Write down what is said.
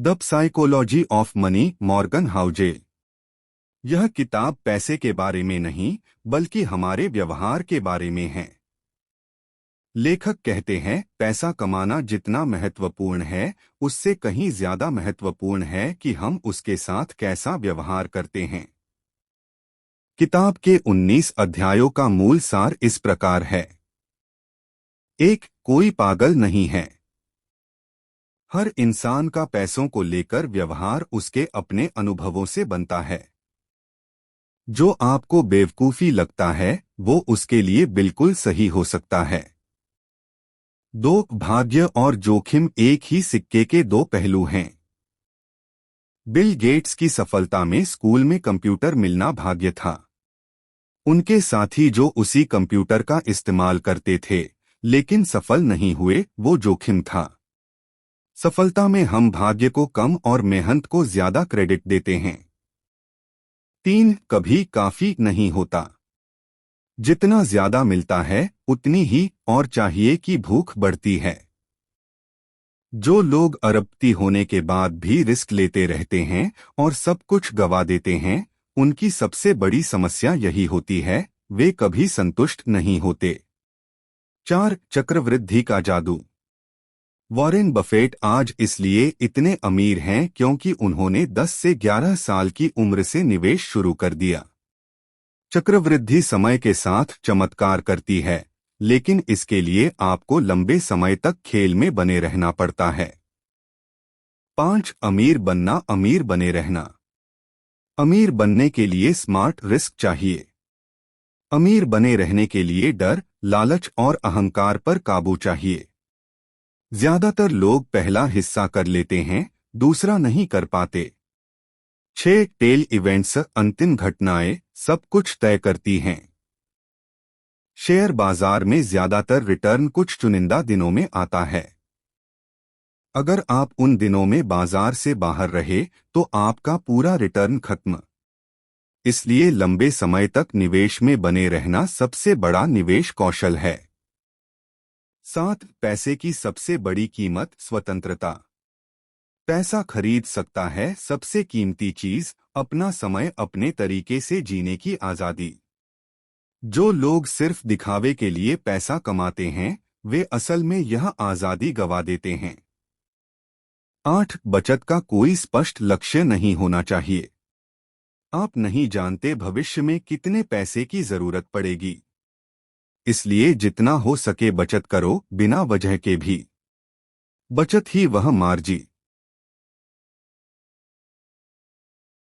The psychology of money, Morgan Housel. यह किताब पैसे के बारे में नहीं बल्कि हमारे व्यवहार के बारे में है। लेखक कहते हैं पैसा कमाना जितना महत्वपूर्ण है उससे कहीं ज्यादा महत्वपूर्ण है कि हम उसके साथ कैसा व्यवहार करते हैं। किताब के 19 अध्यायों का मूल सार इस प्रकार है। 1. कोई पागल नहीं है। हर इंसान का पैसों को लेकर व्यवहार उसके अपने अनुभवों से बनता है। जो आपको बेवकूफी लगता है वो उसके लिए बिल्कुल सही हो सकता है। 2. भाग्य और जोखिम एक ही सिक्के के दो पहलू हैं। बिल गेट्स की सफलता में स्कूल में कंप्यूटर मिलना भाग्य था। उनके साथी जो उसी कंप्यूटर का इस्तेमाल करते थे लेकिन सफल नहीं हुए, वो जोखिम था। सफलता में हम भाग्य को कम और मेहनत को ज्यादा क्रेडिट देते हैं। 3. कभी काफी नहीं होता। जितना ज्यादा मिलता है उतनी ही और चाहिए की भूख बढ़ती है। जो लोग अरबपति होने के बाद भी रिस्क लेते रहते हैं और सब कुछ गवा देते हैं, उनकी सबसे बड़ी समस्या यही होती है, वे कभी संतुष्ट नहीं होते। 4. चक्रवृद्धि का जादू। वॉरेन बफेट आज इसलिए इतने अमीर हैं क्योंकि उन्होंने 10 से 11 साल की उम्र से निवेश शुरू कर दिया। चक्रवृद्धि समय के साथ चमत्कार करती है, लेकिन इसके लिए आपको लंबे समय तक खेल में बने रहना पड़ता है। 5. अमीर बनना, अमीर बने रहना। अमीर बनने के लिए स्मार्ट रिस्क चाहिए। अमीर बने रहने के लिए डर, लालच और अहंकार पर काबू चाहिए। ज्यादातर लोग पहला हिस्सा कर लेते हैं, दूसरा नहीं कर पाते। 6. टेल इवेंट्स, अंतिम घटनाएं सब कुछ तय करती हैं। शेयर बाजार में ज्यादातर रिटर्न कुछ चुनिंदा दिनों में आता है। अगर आप उन दिनों में बाजार से बाहर रहे तो आपका पूरा रिटर्न खत्म। इसलिए लंबे समय तक निवेश में बने रहना सबसे बड़ा निवेश कौशल है। 7. पैसे की सबसे बड़ी कीमत, स्वतंत्रता। पैसा खरीद सकता है सबसे कीमती चीज, अपना समय, अपने तरीके से जीने की आजादी। जो लोग सिर्फ दिखावे के लिए पैसा कमाते हैं वे असल में यह आजादी गवा देते हैं। 8. बचत का कोई स्पष्ट लक्ष्य नहीं होना चाहिए। आप नहीं जानते भविष्य में कितने पैसे की जरूरत पड़ेगी, इसलिए जितना हो सके बचत करो, बिना वजह के भी। बचत ही वह मार्जी